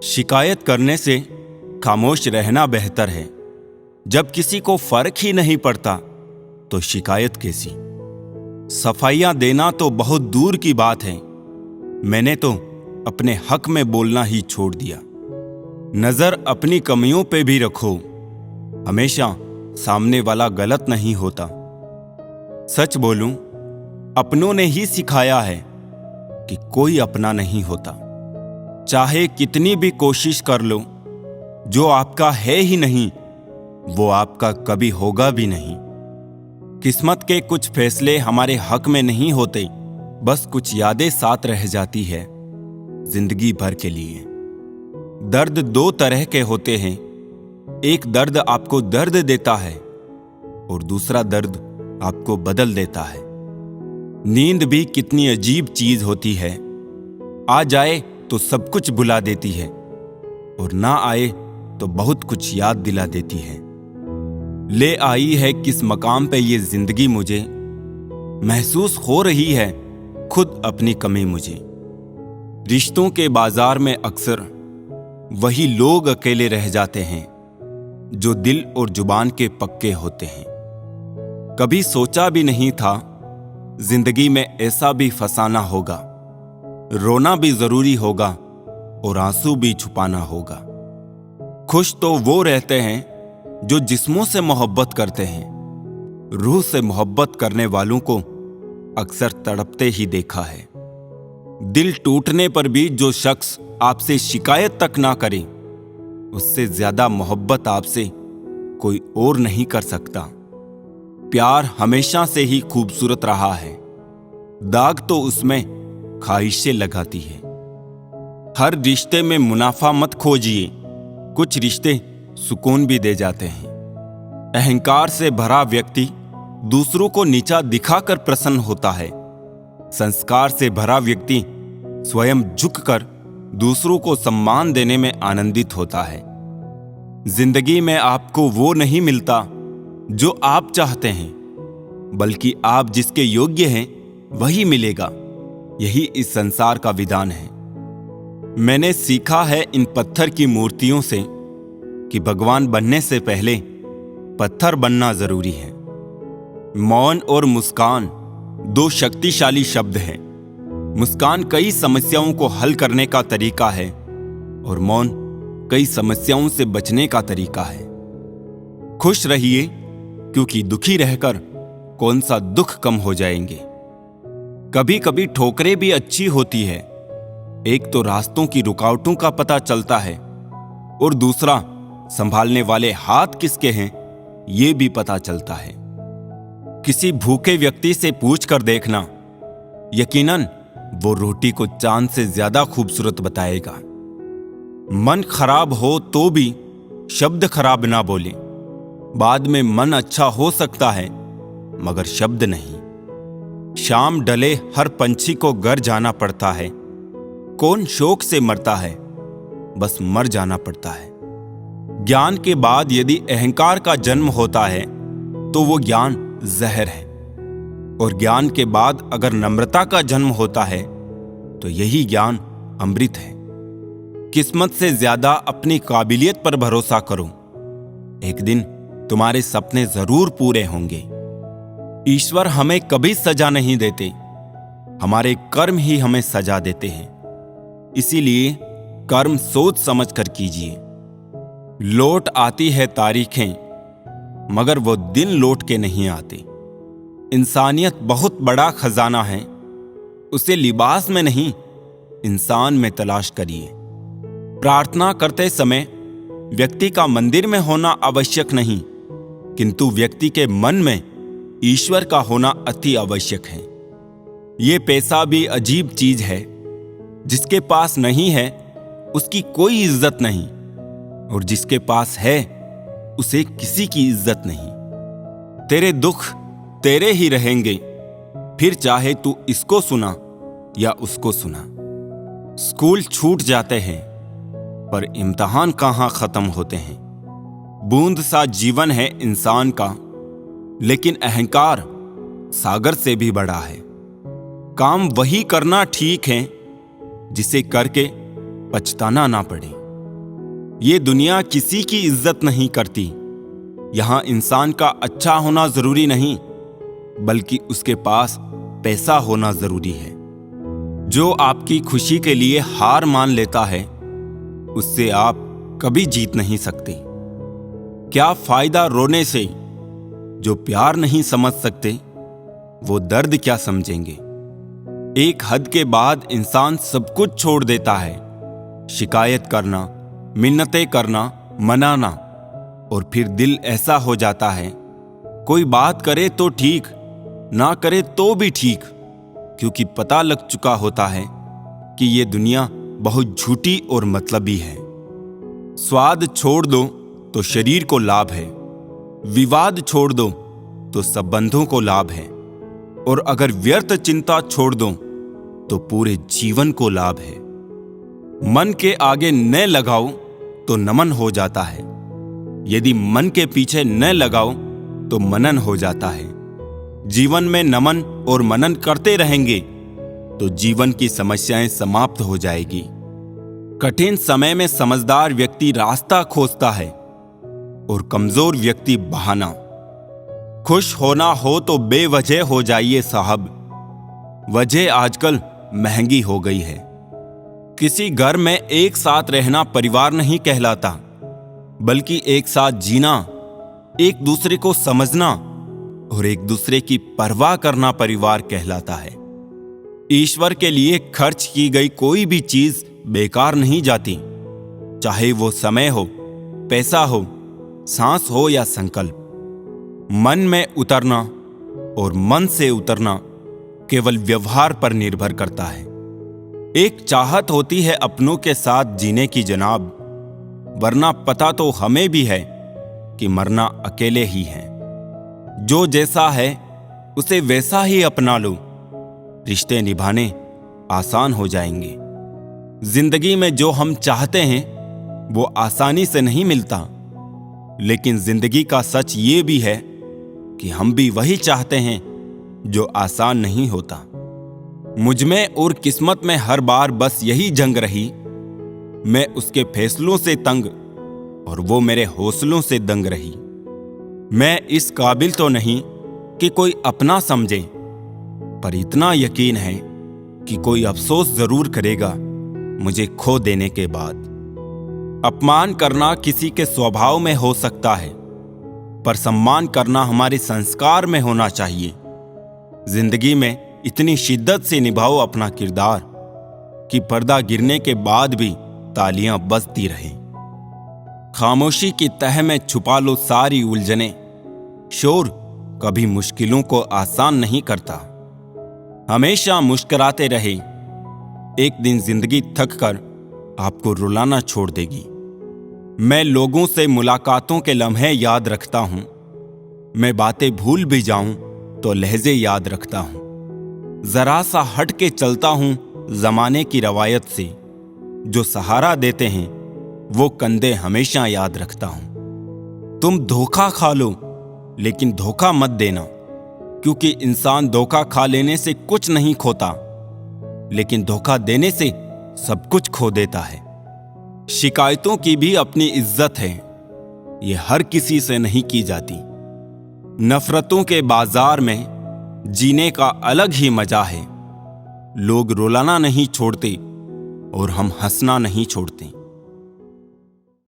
शिकायत करने से खामोश रहना बेहतर है। जब किसी को फर्क ही नहीं पड़ता तो शिकायत कैसी। सफाइयां देना तो बहुत दूर की बात है, मैंने तो अपने हक में बोलना ही छोड़ दिया। नजर अपनी कमियों पे भी रखो, हमेशा सामने वाला गलत नहीं होता। सच बोलूं, अपनों ने ही सिखाया है कि कोई अपना नहीं होता। चाहे कितनी भी कोशिश कर लो, जो आपका है ही नहीं वो आपका कभी होगा भी नहीं। किस्मत के कुछ फैसले हमारे हक में नहीं होते, बस कुछ यादें साथ रह जाती है जिंदगी भर के लिए। दर्द दो तरह के होते हैं, एक दर्द आपको दर्द देता है और दूसरा दर्द आपको बदल देता है। नींद भी कितनी अजीब चीज होती है, आ जाए तो सब कुछ भुला देती है और ना आए तो बहुत कुछ याद दिला देती है। ले आई है किस मकाम पे ये जिंदगी मुझे, महसूस हो रही है खुद अपनी कमी मुझे। रिश्तों के बाजार में अक्सर वही लोग अकेले रह जाते हैं जो दिल और जुबान के पक्के होते हैं। कभी सोचा भी नहीं था जिंदगी में ऐसा भी फसाना होगा, रोना भी जरूरी होगा और आंसू भी छुपाना होगा। खुश तो वो रहते हैं जो जिस्मों से मोहब्बत करते हैं, रूह से मोहब्बत करने वालों को अक्सर तड़पते ही देखा है। दिल टूटने पर भी जो शख्स आपसे शिकायत तक ना करे, उससे ज्यादा मोहब्बत आपसे कोई और नहीं कर सकता। प्यार हमेशा से ही खूबसूरत रहा है, दाग तो उसमें ख्वाहिशें लगाती है। हर रिश्ते में मुनाफा मत खोजिए, कुछ रिश्ते सुकून भी दे जाते हैं। अहंकार से भरा व्यक्ति दूसरों को नीचा दिखाकर प्रसन्न होता है। संस्कार से भरा व्यक्ति स्वयं झुककर दूसरों को सम्मान देने में आनंदित होता है। जिंदगी में आपको वो नहीं मिलता जो आप चाहते हैं, बल्कि आप जिसके योग्य हैं वही मिलेगा। यही इस संसार का विधान है। मैंने सीखा है इन पत्थर की मूर्तियों से कि भगवान बनने से पहले पत्थर बनना जरूरी है। मौन और मुस्कान दो शक्तिशाली शब्द हैं। मुस्कान कई समस्याओं को हल करने का तरीका है और मौन कई समस्याओं से बचने का तरीका है। खुश रहिए, क्योंकि दुखी रहकर कौन सा दुख कम हो जाएंगे। कभी कभी ठोकरें भी अच्छी होती है, एक तो रास्तों की रुकावटों का पता चलता है और दूसरा संभालने वाले हाथ किसके हैं ये भी पता चलता है। किसी भूखे व्यक्ति से पूछ कर देखना, यकीनन वो रोटी को चांद से ज्यादा खूबसूरत बताएगा। मन खराब हो तो भी शब्द खराब ना बोले, बाद में मन अच्छा हो सकता है मगर शब्द नहीं। शाम ढले हर पंछी को घर जाना पड़ता है, कौन शौक से मरता है, बस मर जाना पड़ता है। ज्ञान के बाद यदि अहंकार का जन्म होता है तो वो ज्ञान जहर है, और ज्ञान के बाद अगर नम्रता का जन्म होता है तो यही ज्ञान अमृत है। किस्मत से ज्यादा अपनी काबिलियत पर भरोसा करो, एक दिन तुम्हारे सपने जरूर पूरे होंगे। ईश्वर हमें कभी सजा नहीं देते, हमारे कर्म ही हमें सजा देते हैं। इसीलिए कर्म सोच समझ कर कीजिए। लौट आती है तारीखें, मगर वो दिन लौट के नहीं आते। इंसानियत बहुत बड़ा खजाना है, उसे लिबास में नहीं इंसान में तलाश करिए। प्रार्थना करते समय व्यक्ति का मंदिर में होना आवश्यक नहीं, किंतु व्यक्ति के मन में ईश्वर का होना अति आवश्यक है। ये पैसा भी अजीब चीज है, जिसके पास नहीं है उसकी कोई इज्जत नहीं, और जिसके पास है उसे किसी की इज्जत नहीं। तेरे दुख तेरे ही रहेंगे, फिर चाहे तू इसको सुना या उसको सुना। स्कूल छूट जाते हैं पर इम्तिहान कहाँ खत्म होते हैं। बूंद सा जीवन है इंसान का, लेकिन अहंकार सागर से भी बड़ा है। काम वही करना ठीक है जिसे करके पछताना ना पड़े। ये दुनिया किसी की इज्जत नहीं करती। यहां इंसान का अच्छा होना जरूरी नहीं, बल्कि उसके पास पैसा होना जरूरी है। जो आपकी खुशी के लिए हार मान लेता है, उससे आप कभी जीत नहीं सकते। क्या फायदा रोने से? जो प्यार नहीं समझ सकते, वो दर्द क्या समझेंगे? एक हद के बाद इंसान सब कुछ छोड़ देता है। शिकायत करना, मिन्नतें करना, मनाना, और फिर दिल ऐसा हो जाता है, कोई बात करे तो ठीक, ना करे तो भी ठीक, क्योंकि पता लग चुका होता है कि ये दुनिया बहुत झूठी और मतलबी है। स्वाद छोड़ दो तो शरीर को लाभ है, विवाद छोड़ दो तो संबंधों को लाभ है, और अगर व्यर्थ चिंता छोड़ दो तो पूरे जीवन को लाभ है। मन के आगे न लगाओ तो नमन हो जाता है, यदि मन के पीछे न लगाओ तो मनन हो जाता है। जीवन में नमन और मनन करते रहेंगे तो जीवन की समस्याएं समाप्त हो जाएगी। कठिन समय में समझदार व्यक्ति रास्ता खोजता है और कमजोर व्यक्ति बहाना। खुश होना हो तो बेवजह हो जाइए साहब, वजह आजकल महंगी हो गई है। किसी घर में एक साथ रहना परिवार नहीं कहलाता, बल्कि एक साथ जीना, एक दूसरे को समझना और एक दूसरे की परवाह करना परिवार कहलाता है। ईश्वर के लिए खर्च की गई कोई भी चीज बेकार नहीं जाती, चाहे वो समय हो, पैसा हो, सांस हो या संकल्प। मन में उतरना और मन से उतरना केवल व्यवहार पर निर्भर करता है। एक चाहत होती है अपनों के साथ जीने की जनाब, वरना पता तो हमें भी है कि मरना अकेले ही है। जो जैसा है उसे वैसा ही अपना लो, रिश्ते निभाने आसान हो जाएंगे। जिंदगी में जो हम चाहते हैं वो आसानी से नहीं मिलता, लेकिन जिंदगी का सच ये भी है कि हम भी वही चाहते हैं जो आसान नहीं होता। मुझमें और किस्मत में हर बार बस यही जंग रही, मैं उसके फैसलों से तंग और वो मेरे हौसलों से दंग रही। मैं इस काबिल तो नहीं कि कोई अपना समझे, पर इतना यकीन है कि कोई अफसोस जरूर करेगा मुझे खो देने के बाद। अपमान करना किसी के स्वभाव में हो सकता है, पर सम्मान करना हमारे संस्कार में होना चाहिए। जिंदगी में इतनी शिद्दत से निभाओ अपना किरदार कि पर्दा गिरने के बाद भी तालियां बजती रहें। खामोशी की तह में छुपा लो सारी उलझने, शोर कभी मुश्किलों को आसान नहीं करता। हमेशा मुस्कुराते रहे, एक दिन जिंदगी थक कर आपको रुलाना छोड़ देगी। मैं लोगों से मुलाकातों के लम्हे याद रखता हूं, मैं बातें भूल भी जाऊं तो लहजे याद रखता हूं। जरा सा हट के चलता हूं जमाने की रवायत से, जो सहारा देते हैं वो कंधे हमेशा याद रखता हूं। तुम धोखा खा लो लेकिन धोखा मत देना, क्योंकि इंसान धोखा खा लेने से कुछ नहीं खोता, लेकिन धोखा देने से सब कुछ खो देता है। शिकायतों की भी अपनी इज्जत है, ये हर किसी से नहीं की जाती। नफरतों के बाजार में जीने का अलग ही मजा है। लोग रुलाना नहीं छोड़ते और हम हंसना नहीं छोड़ते।